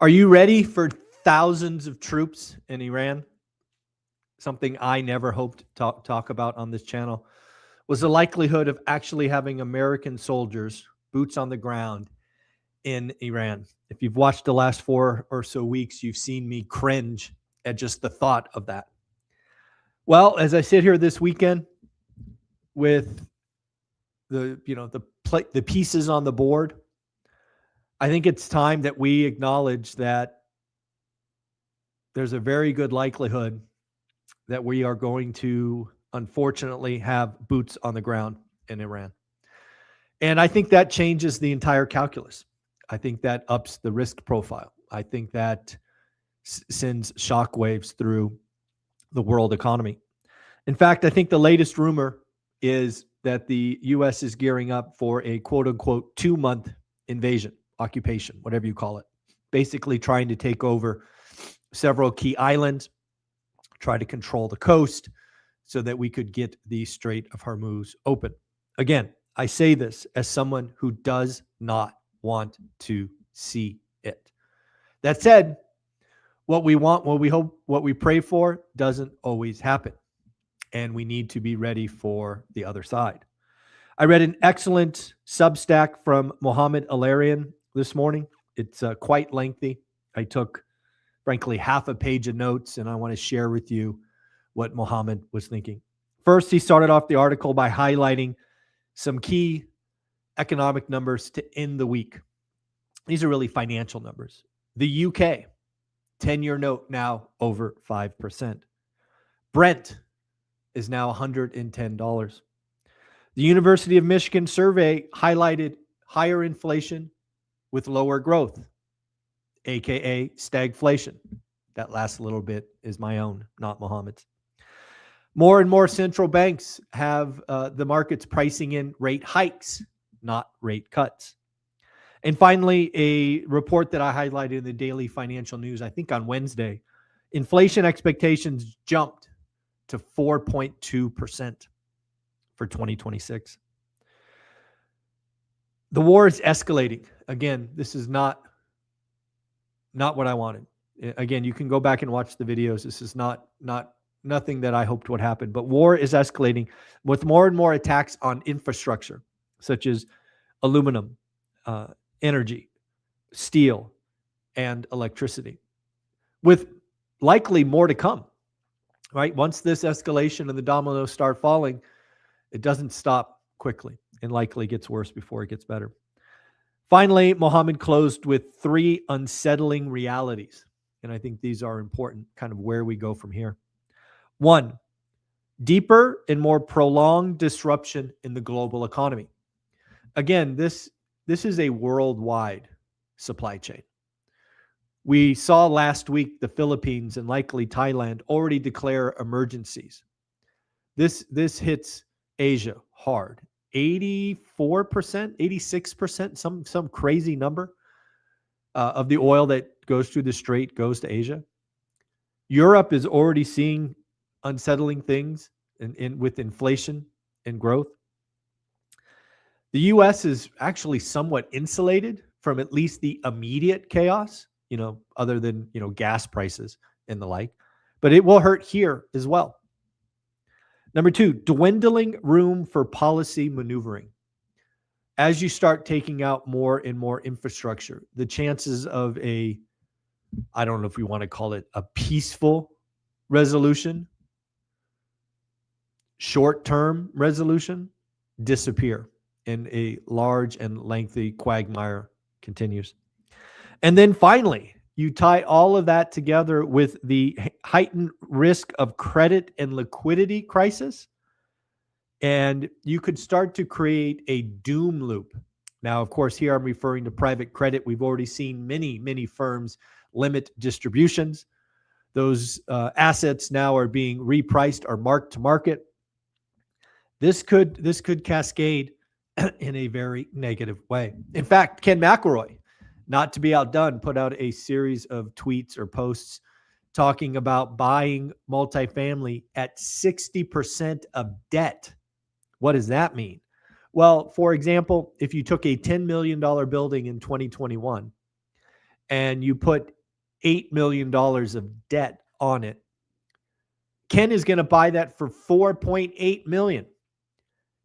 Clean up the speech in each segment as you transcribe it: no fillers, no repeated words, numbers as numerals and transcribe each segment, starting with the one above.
Are you ready for thousands of troops in Iran? Something I never hoped to talk about on this channel was the likelihood of actually having American soldiers, boots on the ground, in Iran. If you've watched the last 4 or so weeks, you've seen me cringe at just the thought of that. Well, as I sit here this weekend with the pieces on the board, I think it's time that we acknowledge that there's a very good likelihood that we are going to, unfortunately, have boots on the ground in Iran. And I think that changes the entire calculus. I think that ups the risk profile. I think that sends shockwaves through the world economy. In fact, I think the latest rumor is that the U.S. is gearing up for a quote-unquote 2-month invasion, occupation, whatever you call it, basically trying to take over several key islands, try to control the coast so that we could get the Strait of Hormuz open. Again, I say this as someone who does not want to see it. That said, what we want, what we hope, what we pray for doesn't always happen. And we need to be ready for the other side. I read an excellent Substack from Mohammed Alarian this morning. It's quite lengthy. I took, frankly, half a page of notes, and I want to share with you what Mohammed was thinking. First, he started off the article by highlighting some key economic numbers to end the week. These are really financial numbers. The UK, 10-year note now over 5%. Brent is now $110. The University of Michigan survey highlighted higher inflation with lower growth, aka stagflation. That last little bit is my own, not Mohammed's. More and more central banks have the markets pricing in rate hikes, not rate cuts. And finally, a report that I highlighted in the Daily Financial News, I think on Wednesday, inflation expectations jumped to 4.2% for 2026. The war is escalating. Again, this is not what I wanted. Again, you can go back and watch the videos. This is nothing that I hoped would happen. But war is escalating with more and more attacks on infrastructure, such as aluminum, energy, steel, and electricity, with likely more to come. Right? Once this escalation and the dominoes start falling, it doesn't stop quickly and likely gets worse before it gets better. Finally, Mohammed closed with 3 unsettling realities. And I think these are important, kind of where we go from here. 1, deeper and more prolonged disruption in the global economy. Again, this is a worldwide supply chain. We saw last week the Philippines and likely Thailand already declare emergencies. This hits Asia hard. 84%, 86%, some crazy number of the oil that goes through the strait goes to Asia. Europe is already seeing unsettling things with inflation and growth. The U.S. is actually somewhat insulated from at least the immediate chaos, other than, gas prices and the like. But it will hurt here as well. Number 2, dwindling room for policy maneuvering. As you start taking out more and more infrastructure, the chances of I don't know if we want to call it a peaceful resolution, short-term resolution, disappear, and a large and lengthy quagmire continues. And then finally, you tie all of that together with the heightened risk of credit and liquidity crisis, and you could start to create a doom loop. Now, of course, here I'm referring to private credit. We've already seen many firms limit distributions. Those assets now are being repriced or marked to market. This could cascade in a very negative way. In fact, Ken McElroy, not to be outdone, put out a series of tweets or posts talking about buying multifamily at 60% of debt. What does that mean? Well, for example, if you took a $10 million building in 2021 and you put $8 million of debt on it, Ken is going to buy that for $4.8 million,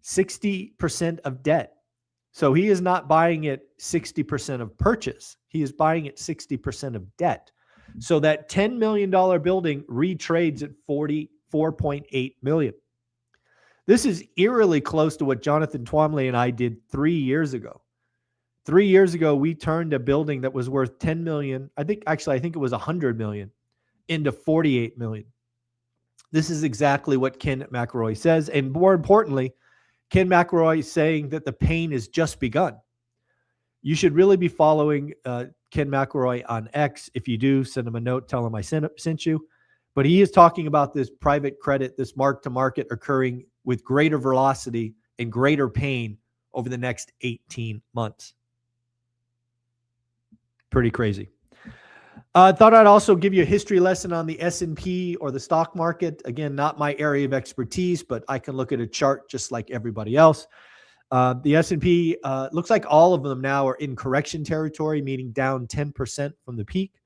60% of debt. So he is not buying it 60% of purchase. He is buying it 60% of debt. So that $10 million building retrades at $44.8 million. This is eerily close to what Jonathan Twomley and I did 3 years ago. 3 years ago, we turned a building that was worth 10 million. I think it was 100 million into 48 million. This is exactly what Ken McElroy says. And more importantly, Ken McElroy is saying that the pain has just begun. You should really be following Ken McElroy on X. If you do, send him a note, tell him I sent you. But he is talking about this private credit, this mark-to-market occurring with greater velocity and greater pain over the next 18 months. Pretty crazy. Thought I'd also give you a history lesson on the S&P or the stock market. Again, not my area of expertise, but I can look at a chart just like everybody else. The S&P looks like all of them now are in correction territory, meaning down 10% from the peak.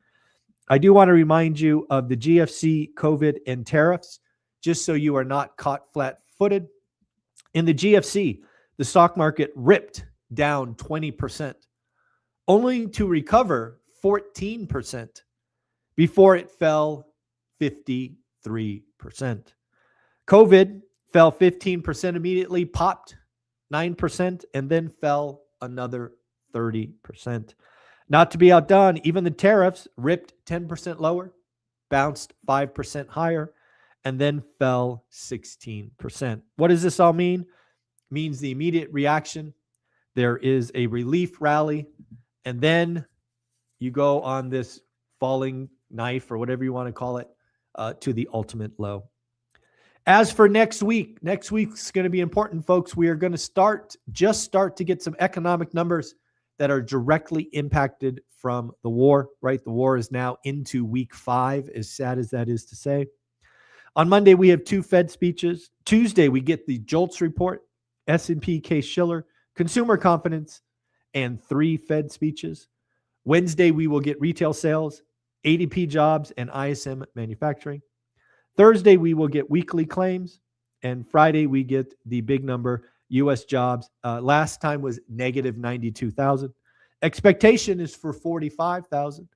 I do want to remind you of the GFC, COVID, and tariffs, just so you are not caught flat-footed. In the GFC, the stock market ripped down 20%, only to recover 14% before it fell 53%. COVID fell 15% immediately, popped 9%, and then fell another 30%. Not to be outdone, even the tariffs ripped 10% lower, bounced 5% higher, and then fell 16%. What does this all mean? It means the immediate reaction. There is a relief rally, and then you go on this falling knife or whatever you want to call it to the ultimate low. As for next week's going to be important, folks. We are going to start to get some economic numbers that are directly impacted from the war, right? The war is now into week 5, as sad as that is to say. On Monday, we have 2 Fed speeches. Tuesday, we get the JOLTS report, S&P Case-Shiller, consumer confidence, and 3 Fed speeches. Wednesday, we will get retail sales, ADP jobs, and ISM manufacturing. Thursday, we will get weekly claims. And Friday, we get the big number, U.S. jobs. Last time was negative 92,000. Expectation is for 45,000.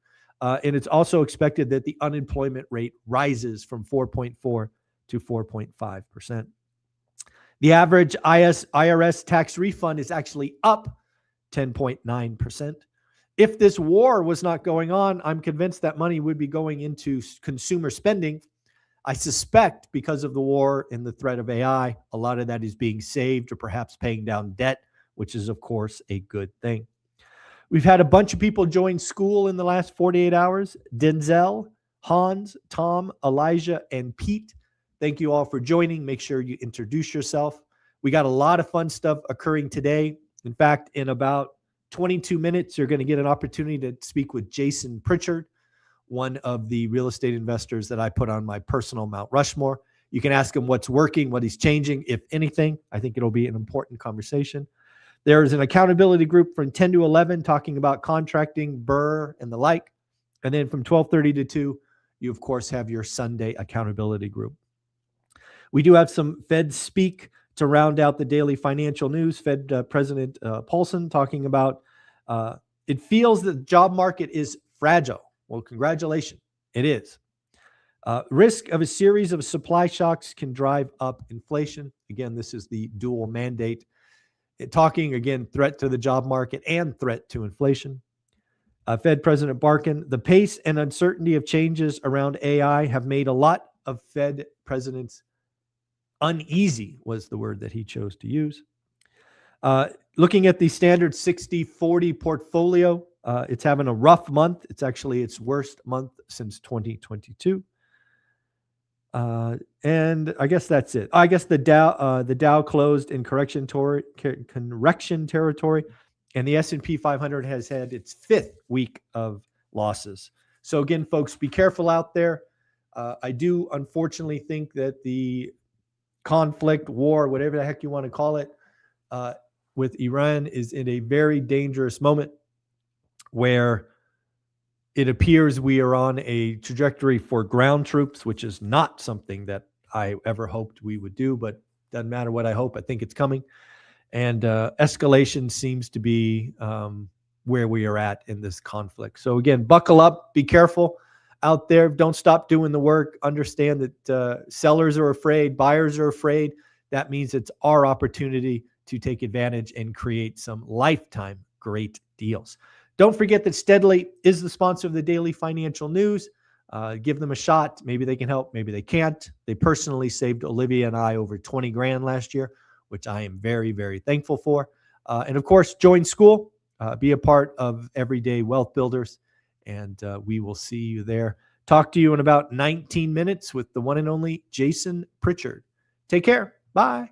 And it's also expected that the unemployment rate rises from 4.4 to 4.5%. The average IRS tax refund is actually up 10.9%. If this war was not going on, I'm convinced that money would be going into consumer spending. I suspect because of the war and the threat of AI, a lot of that is being saved or perhaps paying down debt, which is, of course, a good thing. We've had a bunch of people join school in the last 48 hours. Denzel, Hans, Tom, Elijah, and Pete. Thank you all for joining. Make sure you introduce yourself. We got a lot of fun stuff occurring today. In fact, in about 22 minutes, you're going to get an opportunity to speak with Jason Pritchard, one of the real estate investors that I put on my personal Mount Rushmore. You can ask him what's working, what he's changing, if anything. I think it'll be an important conversation. There is an accountability group from 10 to 11 talking about contracting, Burr, and the like. And then from 12:30 to 2, you, of course, have your Sunday accountability group. We do have some Fed speak to round out the daily financial news. Fed President Paulson talking about it feels that the job market is fragile. Well, congratulations. It is. Risk of a series of supply shocks can drive up inflation. Again, this is the dual mandate. Talking, again, threat to the job market and threat to inflation. Fed President Barkin, the pace and uncertainty of changes around AI have made a lot of Fed presidents uneasy, was the word that he chose to use. Looking at the standard 60-40 portfolio, it's having a rough month. It's actually its worst month since 2022. And I guess that's it. I guess the Dow closed in correction territory, and the S&P 500 has had its 5th week of losses. So again, folks, be careful out there. I do unfortunately think that the conflict, war, whatever the heck you want to call it, with Iran is in a very dangerous moment where It appears we are on a trajectory for ground troops, which is not something that I ever hoped we would do, but doesn't matter what I hope. I think it's coming. And escalation seems to be where we are at in this conflict. So again, buckle up, be careful out there. Don't stop doing the work. Understand that sellers are afraid, buyers are afraid. That means it's our opportunity to take advantage and create some lifetime great deals. Don't forget that Steadily is the sponsor of the Daily Financial News. Give them a shot. Maybe they can help. Maybe they can't. They personally saved Olivia and I over 20 grand last year, which I am very, very thankful for. And of course, join school. Be a part of Everyday Wealth Builders, and we will see you there. Talk to you in about 19 minutes with the one and only Jason Pritchard. Take care. Bye.